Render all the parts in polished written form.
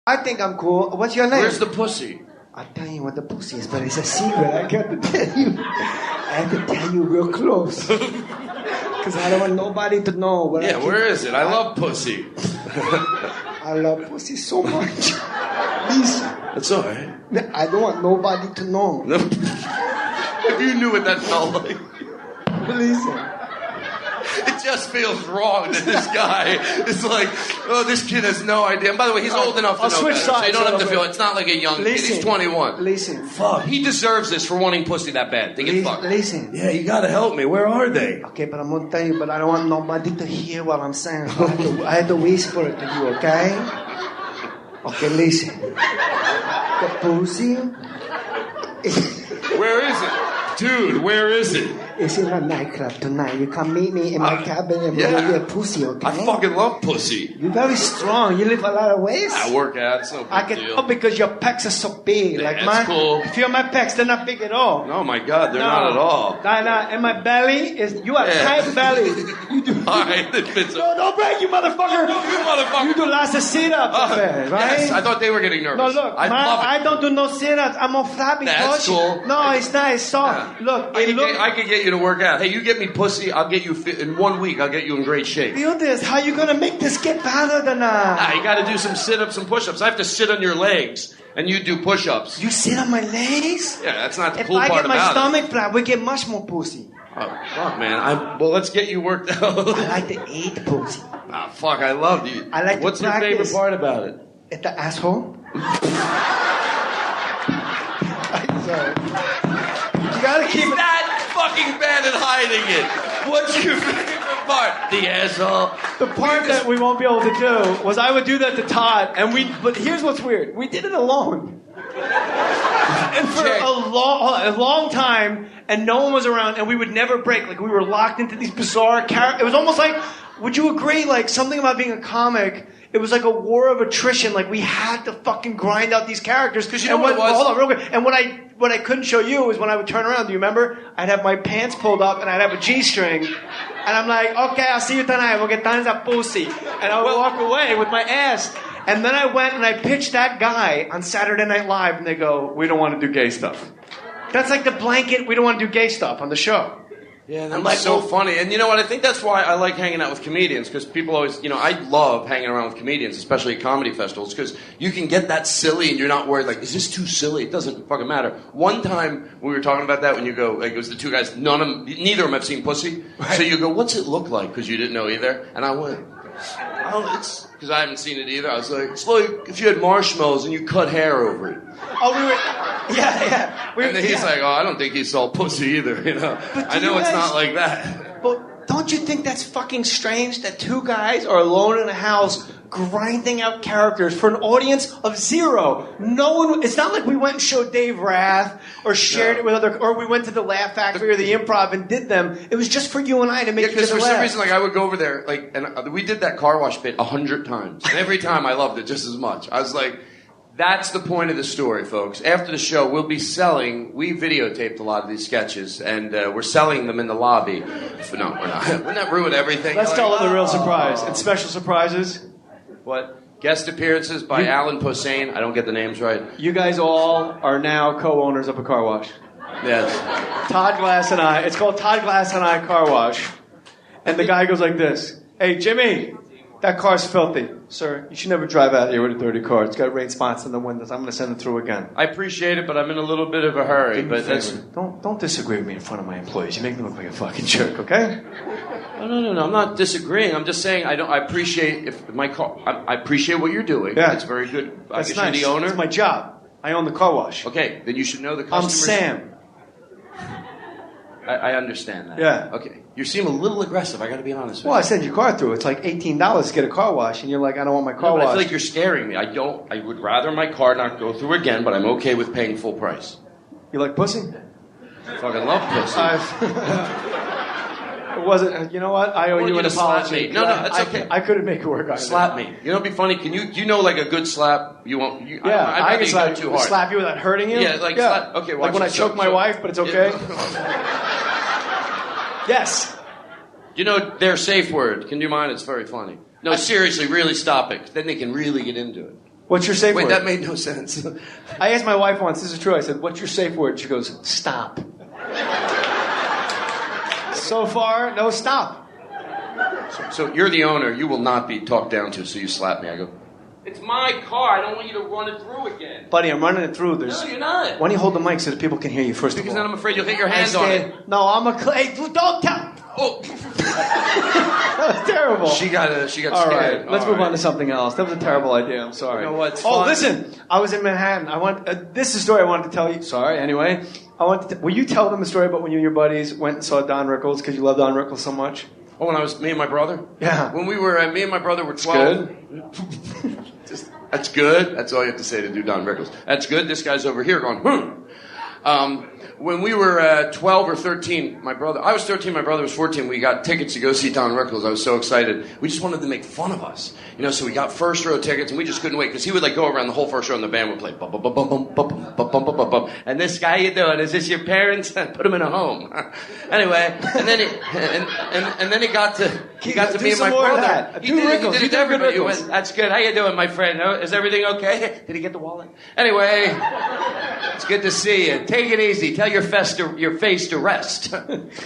I think I'm cool. What's your name? Where's the pussy? I'll tell you what the pussy is, but it's a secret. I got to tell you. I have to tell you real close. Because I don't want nobody to know. Where is it? I love pussy. I love pussy so much. Please. That's all right. I don't want nobody to know. No. If you knew what that felt like. Listen. It just feels wrong that this guy is like, oh, this kid has no idea. And by the way, he's old enough to know better, so you don't have to feel it's not like a young kid. He's 21. Listen. Fuck, he deserves this for wanting pussy that bad. They get fucked. Listen. Yeah, you gotta help me. Where are they? Okay, but I'm gonna tell you, but I don't want nobody to hear what I'm saying. I had to whisper it to you, okay? Okay, listen. The pussy. Where is it? Dude, where is it? It's in a nightclub tonight. You come meet me in my cabin and we'll get a pussy, okay? I fucking love pussy. You're very strong. You lift a lot of weights. I work out. It's no big deal. Oh, because your pecs are so big. Like that's cool. Feel my pecs. They're not big at all. Oh my God, they're not at all. Nah. And my belly is... You have tight belly. You do... All right, it fits up. No, don't break, you motherfucker. No, you motherfucker. You do lots of sit-ups, right? Yes, I thought they were getting nervous. No, look, I don't do no sit-ups. I'm all flabby. That's cool. No, it's not. It's soft. Yeah. Look, I could get you to work out. Hey, you get me pussy, I'll get you in 1 week. I'll get you in great shape. Feel this. How you gonna make this get better than you got to do some sit-ups and push-ups. I have to sit on your legs, and you do push-ups. You sit on my legs? Yeah, that's not the cool part about it. If I get my stomach flat, we get much more pussy. Oh, fuck, man. Well, let's get you worked out. I like to eat pussy. Ah, fuck, I love you. I like What's to your practice. favorite part about it? It's the asshole. Sorry. You gotta keep it. That fucking bad at hiding it. What's your favorite part? The asshole. The part that we won't be able to do was I would do that to Todd, but here's what's weird. We did it alone. And for a long time, and no one was around, and we would never break. Like, we were locked into these bizarre characters. It was almost like, would you agree, like, something about being a comic, it was like a war of attrition. Like, we had to fucking grind out these characters. Because you know what it was? Hold on, real quick. And what I couldn't show you was when I would turn around. Do you remember? I'd have my pants pulled up, and I'd have a G-string. And I'm like, okay, I'll see you tonight. We'll get tons of pussy. And I would walk away with my ass. And then I went and I pitched that guy on Saturday Night Live, and they go, we don't want to do gay stuff. That's like the blanket, we don't want to do gay stuff on the show. Yeah, that's so funny. And you know what? I think that's why I like hanging out with comedians, because people always, I love hanging around with comedians, especially at comedy festivals, because you can get that silly and you're not worried, like, is this too silly? It doesn't fucking matter. One time we were talking about that when you go, like, it was the two guys, neither of them have seen pussy. Right. So you go, what's it look like? Because you didn't know either. And I went, it's, because I haven't seen it either. I was like, it's like if you had marshmallows and you cut hair over it. Oh, yeah. And then he's like, I don't think he saw pussy either, I know it's not like that. But don't you think that's fucking strange that two guys are alone in a house grinding out characters for an audience of zero? No one. It's not like we went and showed Dave Rath or shared it with or we went to the Laugh Factory or the Improv and did them. It was just for you and I to make each other laugh. Because for some reason, like, I would go over there, like, and we did that car wash bit 100 times, and every time I loved it just as much. I was like, that's the point of the story, folks. After the show, we videotaped a lot of these sketches, and we're selling them in the lobby. No, we're not. Wouldn't that ruin everything? Let's tell them the real surprise. And special surprises. What? Guest appearances by Alan Posehn. I don't get the names right. You guys all are now co-owners of a car wash. Yes. Todd Glass and I. It's called Todd Glass and I Car Wash. And the guy goes like this. Hey, Jimmy, that car's filthy. Sir, you should never drive out here with a dirty car. It's got rain spots in the windows. I'm going to send it through again. I appreciate it, but I'm in a little bit of a hurry. Don't disagree with me in front of my employees. You make me look like a fucking jerk, okay? No. I'm not disagreeing. I'm just saying I appreciate I appreciate what you're doing. Yeah. It's very good. That's I guess nice. You're the owner. It's my job. I own the car wash. Okay, then you should know the customers. I'm Sam. I understand that. Yeah. Okay. You seem a little aggressive, I gotta be honest with you. Well, I send your car through. It's like $18 to get a car wash, and you're like, I don't want my car washed. I feel like you're scaring me. I would rather my car not go through again, but I'm okay with paying full price. You like pussy? I fucking love pussy. It wasn't, you know what? I owe you an apology. No, that's okay. I couldn't make it work. Slap me. You know, it'd be funny. Do you know like a good slap? You won't. I can slap you too hard. Slap you without hurting you? Yeah, slap. Okay, watch like when I choke my wife, but it's okay? Yes. You know their safe word. Can you mind? It's very funny. No, seriously, really stop it. Then they can really get into it. What's your safe word? Wait, that made no sense. I asked my wife once, this is true, I said, what's your safe word? She goes, stop. So far, no stop. So you're the owner. You will not be talked down to, so you slap me. I go, it's my car. I don't want you to run it through again. Buddy, I'm running it through. No, you're not. Why don't you hold the mic so that people can hear you first Because of all? then I'm afraid you'll hit your hands on it. No, I'm a... Hey, don't tell... Oh. That was terrible. She got All scared. right, let's All move right. on to something else. That was a terrible idea. I'm sorry. You know what? Oh, listen. I was in Manhattan. This is a story I wanted to tell you. Sorry, anyway. Will you tell them a story about when you and your buddies went and saw Don Rickles because you love Don Rickles so much? Oh, when I was me and my brother? Yeah. When we were, me and my brother were 12. Good. That's good. That's all you have to say to do Don Rickles. That's good. This guy's over here going, when we were 12 or 13, I was 13, my brother was 14, we got tickets to go see Don Rickles. I was so excited. We just wanted to make fun of us. So we got first row tickets, and we just couldn't wait, because he would go around the whole first row, and the band would play, bum, bum, bum, bum, bum, bum, bum, bum, bum, bum, bum. And this guy, you doing? Is this your parents? Put him in a home. Anyway, and then he got to me and my brother. He did it to everybody. He went, that's good. How you doing, my friend? Is everything okay? Did he get the wallet? Anyway, it's good to see you. Take it easy. Tell your face to rest. Anyway,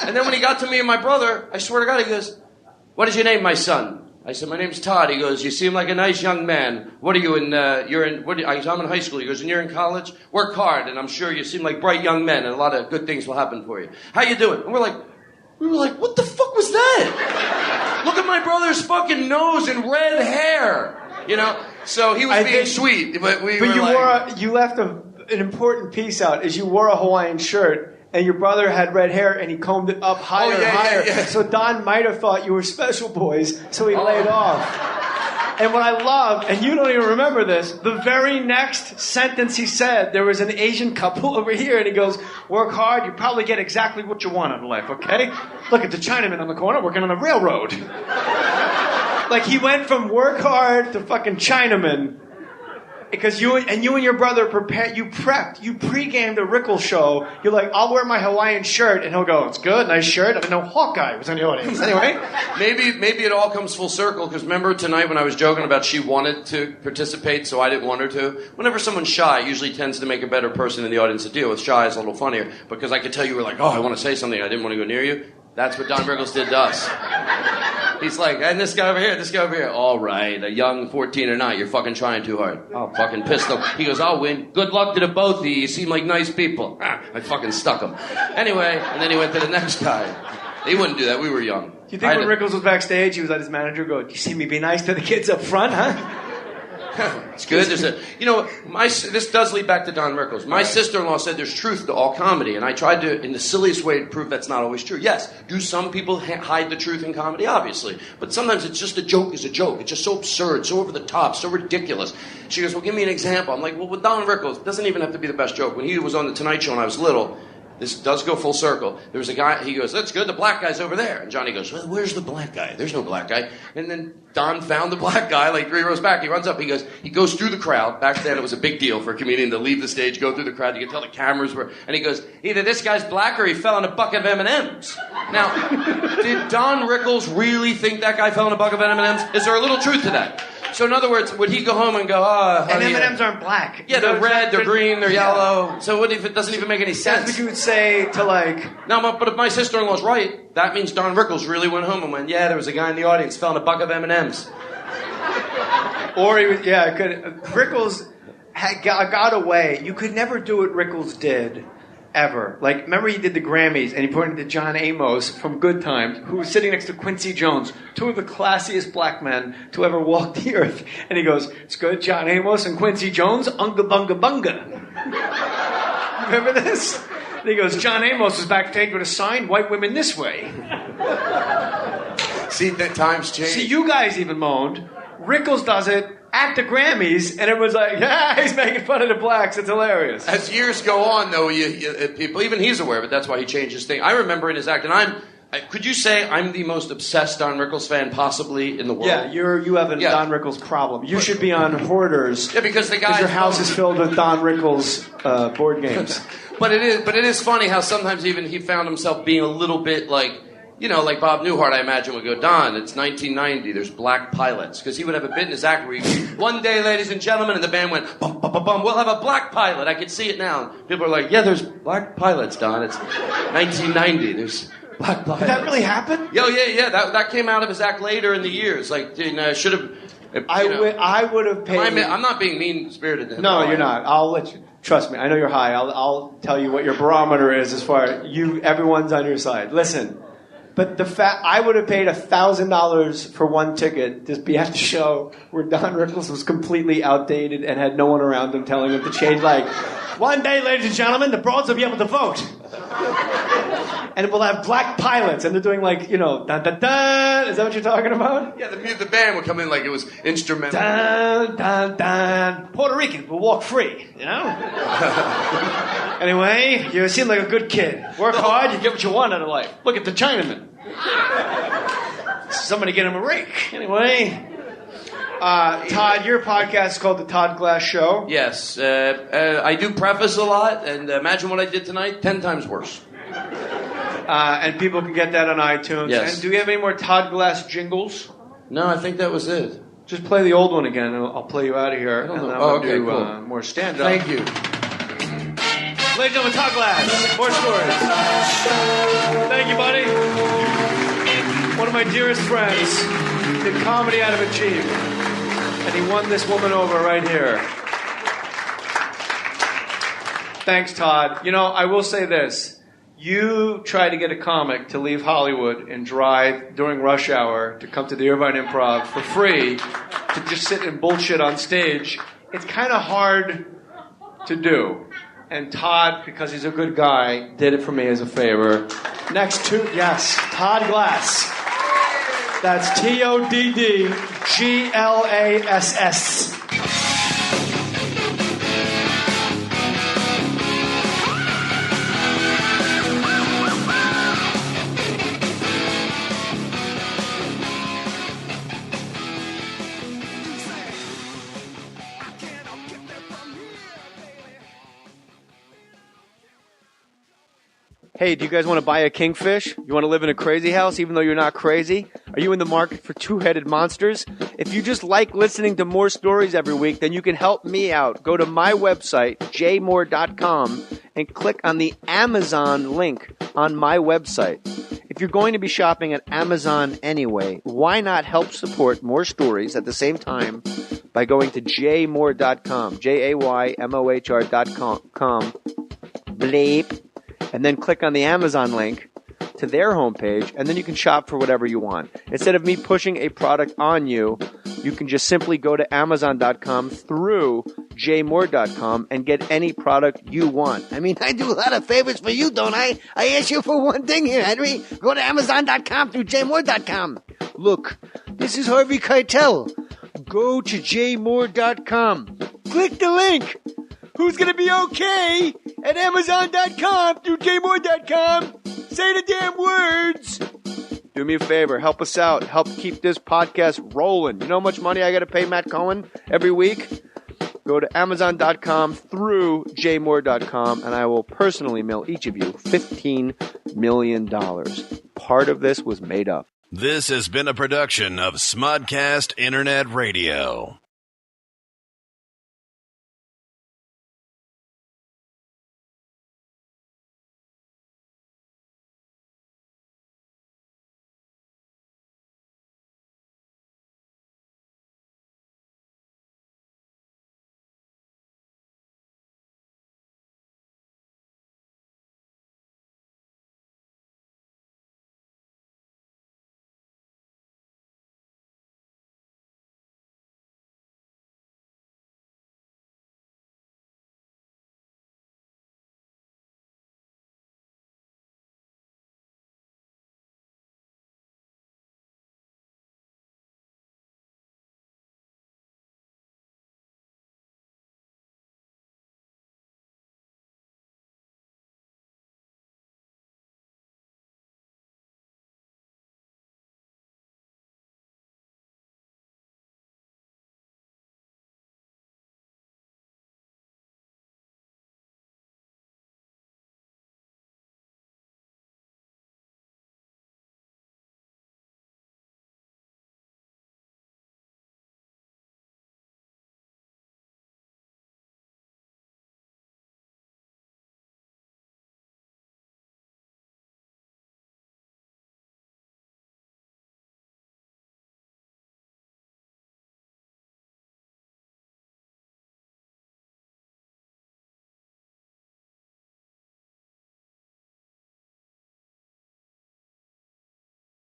and then when he got to me and my brother, I swear to God, he goes, what is your name, my son? I said, my name's Todd. He goes, you seem like a nice young man. What are you in, I'm in high school. He goes, and you're in college? Work hard, and I'm sure you seem like bright young men, and a lot of good things will happen for you. How you doing? And we were like, what the fuck was that? Look at my brother's fucking nose and red hair. So he was being sweet, but you left an important piece out, is you wore a Hawaiian shirt, and your brother had red hair, and he combed it up higher and higher. Yeah. So Don might have thought you were special boys, so he laid off. And what I love, and you don't even remember this, the very next sentence he said, there was an Asian couple over here, and he goes, work hard, you probably get exactly what you want in life, okay? Look at the Chinaman on the corner working on the railroad. Like, he went from work hard to fucking Chinaman. Because you and your brother you pre-gamed a Rickles show. You're like, I'll wear my Hawaiian shirt, and he'll go, it's good, nice shirt. I didn't know Hawkeye was in the audience. Anyway. Maybe it all comes full circle, because remember tonight when I was joking about she wanted to participate, so I didn't want her to? Whenever someone's shy, it usually tends to make a better person in the audience to deal with. Shy is a little funnier, because I could tell you were like, oh, I want to say something, I didn't want to go near you. That's what Don Rickles did to us. He's like, and this guy over here. All right, a young 14 or not, you're fucking trying too hard. Oh, fucking pistol. He goes, I'll win. Good luck to the both of you. You seem like nice people. I fucking stuck him. Anyway, and then he went to the next guy. He wouldn't do that. We were young. Do you think when Rickles was backstage, he was at his manager go, do you see me be nice to the kids up front, huh? It's good. This does lead back to Don Rickles. My sister-in-law said there's truth to all comedy, and I tried to, in the silliest way, to prove that's not always true. Yes, do some people hide the truth in comedy? Obviously. But sometimes it's just a joke is a joke. It's just so absurd, so over the top, so ridiculous. She goes, well, give me an example. I'm like, well, with Don Rickles, it doesn't even have to be the best joke. When he was on The Tonight Show when I was little, this does go full circle. There was a guy, he goes, that's good, the black guy's over there. And Johnny goes, well, where's the black guy? There's no black guy. And then Don found the black guy, like 3 rows back. He runs up, he goes through the crowd. Back then it was a big deal for a comedian to leave the stage, go through the crowd. You could tell the cameras were, and he goes, either this guy's black or he fell in a bucket of M&Ms. Now, did Don Rickles really think that guy fell in a bucket of M&Ms? Is there a little truth to that? So in other words, would he go home and go, and M&Ms aren't black. Yeah, they're red, they're green, they're yellow. So what if it doesn't even make any sense? That's what you would say to No, but if my sister-in-law's right, that means Don Rickles really went home and went, yeah, there was a guy in the audience fell in a bucket of M&Ms. Or he was, Rickles got away. You could never do what Rickles did. Ever. Like, remember he did the Grammys, and he pointed to John Amos from Good Times, who was sitting next to Quincy Jones, 2 of the classiest black men to ever walk the earth. And he goes, it's good, John Amos and Quincy Jones, unga bunga bunga. Remember this? And he goes, John Amos was backstage with a sign, white women this way. See, the times change. See, you guys even moaned. Rickles does it at the Grammys, and it was like, yeah, he's making fun of the blacks. It's hilarious. As years go on, though, people, even he's aware of it. That's why he changed his thing. I remember in his act, and could you say I'm the most obsessed Don Rickles fan possibly in the world? Yeah, you have a Don Rickles problem. You should be on Hoarders. Yeah, because your house is filled with Don Rickles board games. But it is funny how sometimes even he found himself being a little bit like, like Bob Newhart, I imagine, would go, Don, it's 1990, there's black pilots. Because he would have a bit in his act where one day, ladies and gentlemen, and the band went, bum, bum, bum, bum, we'll have a black pilot. I could see it now. People are like, yeah, there's black pilots, Don. It's 1990, there's black pilots. Did that really happen? Yeah. That came out of his act later in the years. Like, should have... I would have paid... I'm not being mean-spirited. No, you're not. I'll let you... Trust me, I know you're high. I'll tell you what your barometer is as far as everyone's on your side. Listen, but I would have paid $1,000 for one ticket to be at the show where Don Rickles was completely outdated and had no one around him telling him to change. Like, one day, ladies and gentlemen, the broads will be able to vote. And we'll have black pilots, and they're doing like, dun, dun, dun. Is that what you're talking about? Yeah, the band would come in like it was instrumental. Dun, dun, dun. Puerto Ricans will walk free, Anyway, you seem like a good kid. Work hard, you get what you want out of life. Look at the Chinaman. Somebody get him a rake. Anyway, Todd, your podcast is called The Todd Glass Show. Yes, I do preface a lot, and imagine what I did tonight, 10 times worse. And people can get that on iTunes. Yes. And do we have any more Todd Glass jingles? No, I think that was it. Just play the old one again, and I'll play you out of here. I don't and know. then I'll do cool. More stand-up. Thank you. Ladies and gentlemen, Todd Glass, Mohr Stories. Thank you, buddy. One of my dearest friends did comedy out of a Jeep, and he won this woman over right here. Thanks, Todd. I will say this. You try to get a comic to leave Hollywood and drive during rush hour to come to the Irvine Improv for free to just sit and bullshit on stage. It's kind of hard to do. And Todd, because he's a good guy, did it for me as a favor. Todd Glass. That's TODDGLASS. Hey, do you guys want to buy a kingfish? You want to live in a crazy house even though you're not crazy? Are you in the market for two-headed monsters? If you just like listening to Mohr Stories every week, then you can help me out. Go to my website, jmohr.com, and click on the Amazon link on my website. If you're going to be shopping at Amazon anyway, why not help support Mohr Stories at the same time by going to jmohr.com, JAYMOHR.com, bleep, and then click on the Amazon link to their homepage, and then you can shop for whatever you want. Instead of me pushing a product on you, you can just simply go to Amazon.com through jmohr.com and get any product you want. I mean, I do a lot of favors for you, don't I? I ask you for one thing here, Henry. Go to Amazon.com through jmohr.com. Look, this is Harvey Keitel. Go to jmohr.com. Click the link. Who's going to be okay at Amazon.com through jmohr.com? Say the damn words. Do me a favor. Help us out. Help keep this podcast rolling. You know how much money I got to pay Matt Cohen every week? Go to Amazon.com through jmohr.com, and I will personally mail each of you $15 million. Part of this was made up. This has been a production of Smudcast Internet Radio.